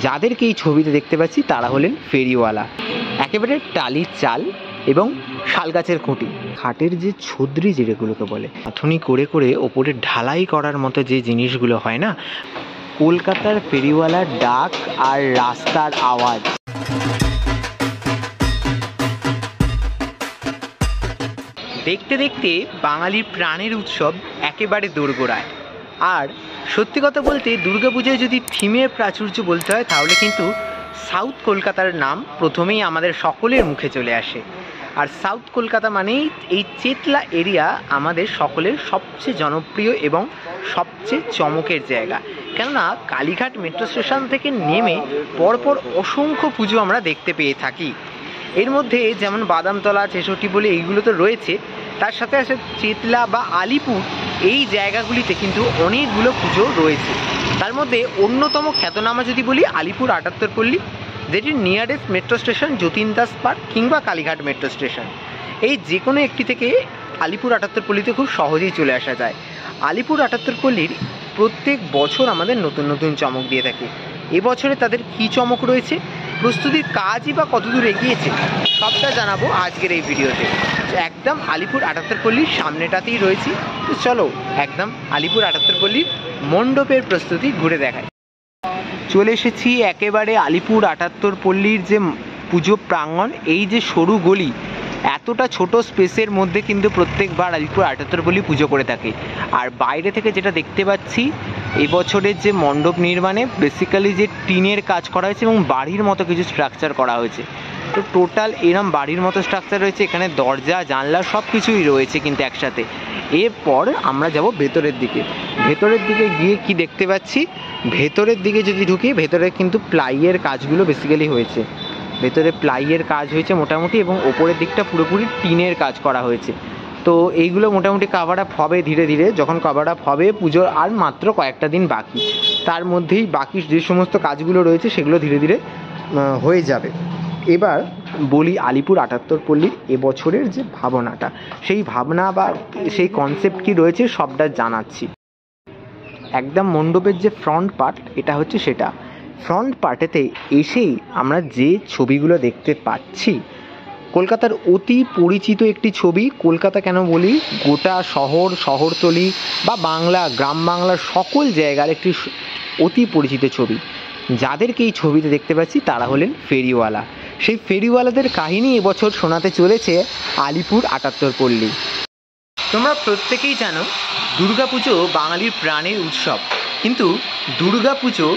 যাদেরকে এই ছবিতে দেখতে পাচ্ছি তারা হলেন ফেরিওয়ালা। একেবারে টালির চাল এবং শালগাছের খুঁটি, খাটের যে ছদ্রি যেগুলোকে বলে, গাঁথনি করে করে ওপরে ঢালাই করার মতো যে জিনিসগুলো হয় না, কলকাতার ফেরিওয়ালার ডাক আর রাস্তার আওয়াজ। দেখতে দেখতে বাঙালির প্রাণের উৎসব একেবারে দোরগোড়ায়। আর সত্যি কথা বলতে দুর্গাপূজায় যদি থিমের প্রাচুর্য বলতে হয় তাহলে কিন্তু সাউথ কলকাতার নাম প্রথমেই আমাদের সকলের মুখে চলে আসে। আর সাউথ কলকাতা মানেই এই চেতলা এরিয়া আমাদের সকলের সবচেয়ে জনপ্রিয় এবং সবচেয়ে চমকের জায়গা। কেননা কালীঘাট মেট্রো স্টেশন থেকে নেমে পরপর অসংখ্য পুজো আমরা দেখতে পেয়ে থাকি। এর মধ্যে যেমন বাদামতলা, ছেষট্টি বলে এইগুলো তো রয়েছে, তার সাথে সাথে চেতলা বা আলিপুর এই জায়গাগুলিতে কিন্তু অনেকগুলো পুজো রয়েছে। তার মধ্যে অন্যতম খ্যাতনামা যদি বলি আলিপুর ৭৮ পল্লী, যেটির nearest metro station Jatin Das park কিংবা কালীঘাট মেট্রো স্টেশন। এই যে কোনো একটি থেকে আলিপুর ৭৮ পল্লীতে খুব সহজেই চলে আসা যায়। আলিপুর ৭৮ পল্লীর প্রত্যেক বছর আমাদের নতুন নতুন চমক দিয়ে থাকে। এবছরে তাদের কী চমক রয়েছে, প্রস্তুতির কাজই বা কতদূর এগিয়েছে, সবটা জানাবো আজকের এই ভিডিওতে। একদম আলিপুর ৭৮ পল্লীর সামনেটাতেই রয়েছি, তো চলো একদম আলিপুর ৭৮ পল্লীর মণ্ডপের প্রস্তুতি ঘুরে দেখাই। চলে এসেছি একেবারে আলিপুর ৭৮ পল্লীর যে পুজো প্রাঙ্গণ। এই যে সরু গলি, এতটা ছোট স্পেসের মধ্যে কিন্তু প্রত্যেকবার আলিপুর ৭৮ পল্লী পুজো করে থাকে। আর বাইরে থেকে যেটা দেখতে পাচ্ছি, এবছরের যে মণ্ডপ নির্মাণে বেসিক্যালি যে টিনের কাজ করা হয়েছে এবং বাড়ির মতো কিছু স্ট্রাকচার করা হয়েছে। তো টোটাল এরম বাড়ির মতো স্ট্রাকচার রয়েছে, এখানে দরজা জানলা সব কিছুই রয়েছে কিন্তু একসাথে। এরপর আমরা যাব ভেতরের দিকে। ভেতরের দিকে গিয়ে কি দেখতে পাচ্ছি, ভেতরের দিকে যদি ঢুকি, ভেতরে কিন্তু প্লাইয়ের কাজগুলো বেসিক্যালি হয়েছে। ভেতরে প্লাইয়ের কাজ হয়েছে মোটামুটি, এবং ওপরের দিকটা পুরোপুরি টিনের কাজ করা হয়েছে। তো এইগুলো মোটামুটি কভার আপ হবে ধীরে ধীরে। যখন কভার আপ হবে, পুজোর আর মাত্র কয়েকটা দিন বাকি, তার মধ্যেই বাকি যে সমস্ত কাজগুলো রয়েছে সেগুলো ধীরে ধীরে হয়ে যাবে। এবার বলি আলিপুর ৭৮ পল্লীর এবছরের যে ভাবনাটা, সেই ভাবনা বা সেই কনসেপ্ট কী রয়েছে সবটা জানাচ্ছি। একদম মণ্ডপের যে ফ্রন্ট পার্ট, এটা হচ্ছে সেটা। ফ্রন্ট পার্টেতে এসেই আমরা যে ছবিগুলো দেখতে পাচ্ছি, কলকাতার অতি পরিচিত একটি ছবি। কলকাতা কেন বলি, গোটা শহর, শহরতলি বা বাংলা, গ্রাম বাংলার সকল জায়গার একটি অতি পরিচিত ছবি। যাদেরকে এই ছবিতে দেখতে পাচ্ছি তারা হলেন ফেরিওয়ালা। সেই ফেরিওয়ালাদের কাহিনী এবছর শোনাতে চলেছে আলিপুর ৭৮ পল্লী। তোমরা প্রত্যেকেই জানো দুর্গাপুজো বাঙালির প্রাণের উৎসব, কিন্তু দুর্গাপুজো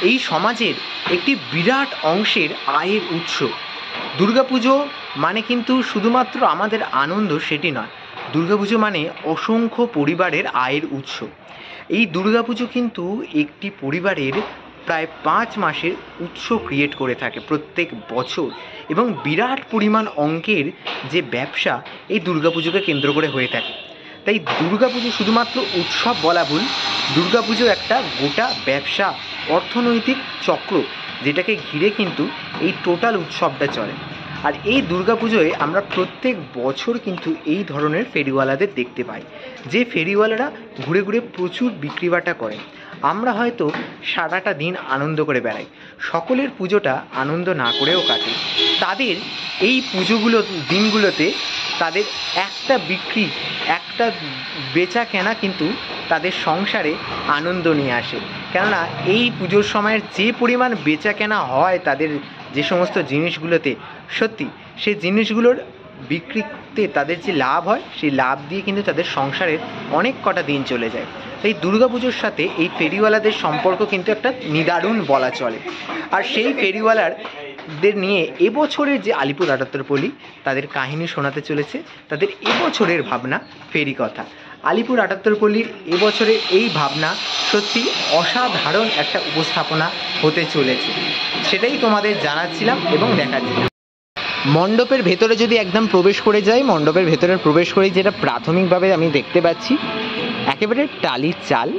এই সমাজের একটি বিরাট অংশের আয়ের উৎস। দুর্গাপুজো মানে কিন্তু শুধুমাত্র আমাদের আনন্দ সেটি নয়, দুর্গাপুজো মানে অসংখ্য পরিবারের আয়ের উৎস। এই দুর্গাপুজো কিন্তু একটি পরিবারের প্রায় ৫ মাসের উৎস ক্রিয়েট করে থাকে প্রত্যেক বছর, এবং বিরাট পরিমাণ অঙ্কের যে ব্যবসা এই দুর্গাপুজোকে কেন্দ্র করে হয়ে থাকে। তাই দুর্গাপুজো শুধুমাত্র উৎসব বলা ভুল, দুর্গাপুজো একটা গোটা ব্যবসা, অর্থনৈতিক চক্র, যেটাকে ঘিরে কিন্তু এই টোটাল উৎসবটা চলে। আর এই দুর্গাপুজোয় আমরা প্রত্যেক বছর কিন্তু এই ধরনের ফেরিওয়ালাদের দেখতে পাই, যে ফেরিওয়ালারা ঘুরে ঘুরে প্রচুর বিক্রিবাটা করেন। আমরা হয়তো সারাটা দিন আনন্দ করে বেড়াই, সকলের পুজোটা আনন্দ না করেও কাটে। তাদের এই পুজোগুলো দিনগুলোতে তাদের একটা বিক্রি, একটা বেচা কেনা কিন্তু তাদের সংসারে আনন্দ নিয়ে আসে। কেননা এই পুজোর সময়ের যে পরিমাণ বেচা কেনা হয় তাদের যে সমস্ত জিনিসগুলোতে, সত্যি সেই জিনিসগুলোর বিক্রিতে তাদের যে লাভ হয়, সেই লাভ দিয়ে কিন্তু তাদের সংসারের অনেক কটা দিন চলে যায়। তাই দুর্গাপুজোর সাথে এই ফেরিওয়ালাদের সম্পর্ক কিন্তু একটা নিদারুণ বলা চলে। আর সেই ফেরিওয়ালাদের নিয়ে এবছরের যে আলিপুর ৭৮ পল্লী, তাদের কাহিনী শোনাতে চলেছে, তাদের এবছরের ভাবনা, ফেরি কথা। আলিপুর ৭৮ পল্লীর এবছরের এই ভাবনা সত্যি অসাধারণ একটা উপস্থাপনা হতে চলেছে, সেটাই তোমাদের জানাচ্ছিলাম এবং দেখাচ্ছিলাম। মণ্ডপের ভেতরে যদি একদম প্রবেশ করে যাই, মণ্ডপের ভেতরে প্রবেশ করেই যেটা প্রাথমিকভাবে আমি দেখতে পাচ্ছি, একেবারে টালির চাল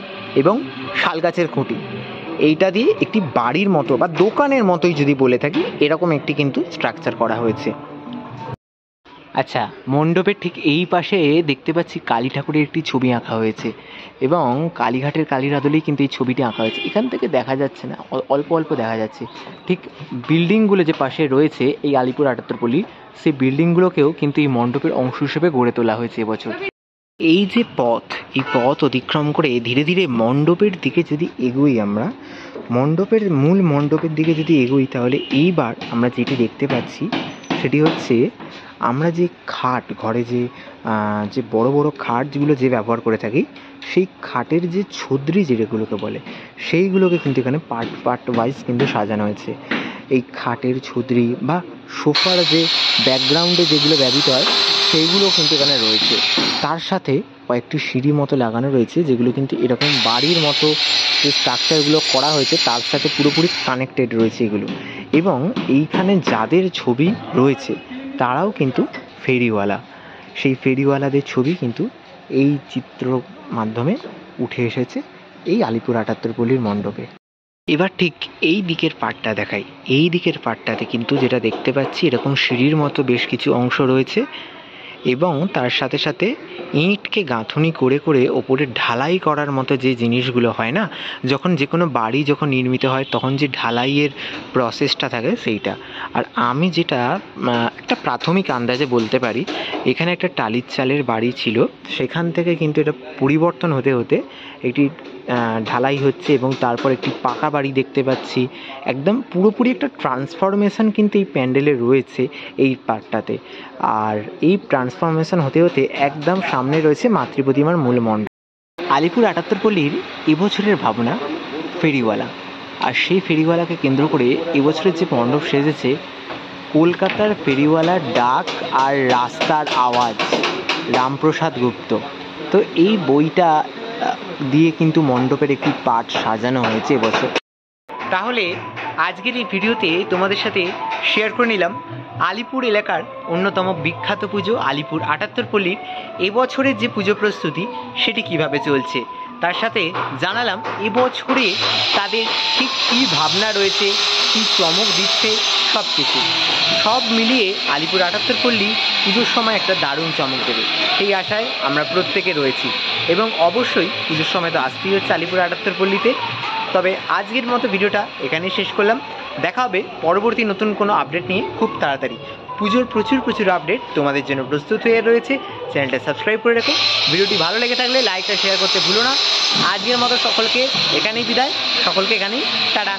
এবং শালগাছের খুঁটি, এইটা দিয়ে একটি বাড়ির মতো বা দোকানের মতোই যদি বলে থাকি, এরকম একটি কিন্তু স্ট্রাকচার করা হয়েছে। আচ্ছা, মণ্ডপের ঠিক এই পাশে দেখতে পাচ্ছি কালী ঠাকুরের একটি ছবি আঁকা হয়েছে এবং কালীঘাটের কালীর আদলেই কিন্তু এই ছবিটি আঁকা হয়েছে। এখান থেকে দেখা যাচ্ছে না, অল্প অল্প দেখা যাচ্ছে। ঠিক বিল্ডিংগুলো যে পাশে রয়েছে এই আলিপুর ৭৮ পল্লী, সেই বিল্ডিংগুলোকেও কিন্তু এই মণ্ডপের অংশ হিসেবে গড়ে তোলা হয়েছে এবছর। এই যে পথ, এই পথ অতিক্রম করে ধীরে ধীরে মণ্ডপের দিকে যদি এগোই, আমরা মূল মণ্ডপের দিকে যদি এগোই, তাহলে এইবার আমরা যেটি দেখতে পাচ্ছি সেটি হচ্ছে আমরা যে খাট, ঘরে যে বড় বড় খাট যেগুলো যে ব্যবহার করে থাকি, সেই খাটের যে ছদ্রি যেগুলোকে বলে, সেইগুলোকে কিন্তু এখানে পার্ট পার্ট ওয়াইজ কিন্তু সাজানো হয়েছে। এই খাটের ছদ্রি বা সোফার যে ব্যাকগ্রাউন্ডে যেগুলো ব্যবহৃত হয় সেইগুলো কিন্তু এখানে রয়েছে। তার সাথে কয়েকটি সিঁড়ি মতো লাগানো রয়েছে, যেগুলো কিন্তু এরকম বাড়ির মতো যে স্ট্রাকচারগুলো করা হয়েছে তার সাথে পুরোপুরি কানেক্টেড রয়েছে এগুলো। এবং এইখানে যাদের ছবি রয়েছে তারাও কিন্তু ফেরিওয়ালা। সেই ফেরিওয়ালাদের ছবি কিন্তু এই চিত্র মাধ্যমে উঠে এসেছে এই আলিপুর ৭৮ পল্লীর মণ্ডপে। এবার ঠিক এই দিকের পার্টটা দেখাই। এই দিকের পার্টটাতে কিন্তু যেটা দেখতে পাচ্ছি, এরকম সিঁড়ির মতো বেশ কিছু অংশ রয়েছে এবং তার সাথে সাথে ইঁটকে গাঁথনি করে করে ওপরে ঢালাই করার মতো যে জিনিসগুলো হয় না, যখন যে কোনো বাড়ি যখন নির্মিত হয় তখন যে ঢালাইয়ের প্রসেসটা থাকে সেইটা। আর আমি যেটা একটা প্রাথমিক আন্দাজে বলতে পারি, এখানে একটা টালির চালের বাড়ি ছিল, সেখান থেকে কিন্তু এটা পরিবর্তন হতে হতে একটি ঢালাই হচ্ছে এবং তারপর একটি পাকা বাড়ি দেখতে পাচ্ছি। একদম পুরোপুরি একটা ট্রান্সফরমেশন কিন্তু এই প্যান্ডেলে রয়েছে এই পার্টটাতে। আর এই ট্রান্সফরমেশন হতে হতে একদম সামনে রয়েছে মাতৃপ্রতিমার মূল মণ্ডপ। আলিপুর ৭৮ পল্লীর এবছরের ভাবনা ফেরিওয়ালা, আর সেই ফেরিওয়ালাকে কেন্দ্র করে এবছরের যে মণ্ডপ সেজেছে কলকাতার ফেরিওয়ালার ডাক আর রাস্তার আওয়াজ, রামপ্রসাদ গুপ্ত। তো এই বইটা দিয়ে কিন্তু মণ্ডপের একটি পার্ট সাজানো হয়েছে এবছর। তাহলে আজকের এই ভিডিওতে তোমাদের সাথে শেয়ার করে নিলাম আলিপুর এলাকার অন্যতম বিখ্যাত পুজো আলিপুর ৭৮ পল্লীর এবছরের যে পুজো প্রস্তুতি সেটি কিভাবে চলছে। তার সাথে জানালাম এবছরে তাদের ঠিক কী ভাবনা রয়েছে, কী চমক দিচ্ছে, সব কিছু সব মিলিয়ে আলিপুর ৭৮ পল্লী পুজোর সময় একটা দারুণ চমক দেবে সেই আশায় আমরা প্রত্যেকে রয়েছি। এবং অবশ্যই পুজোর সময় তো আসতেই হচ্ছে আলিপুর ৭৮ পল্লীতে। তবে আজকের মতো ভিডিওটা এখানেই শেষ করলাম। দেখা হবে পরবর্তী নতুন কোনো আপডেট নিয়ে খুব তাড়াতাড়ি। পুজোর প্রচুর আপডেট তোমাদের জন্য প্রস্তুত হয়ে রয়েছে। চ্যানেলটা সাবস্ক্রাইব করে রেখো। ভিডিওটি ভালো লেগে থাকলে লাইকটা শেয়ার করতে ভুলো না। আজকের মতো সকলকে এখানেই বিদায়, সকলকে এখানেই টাটা।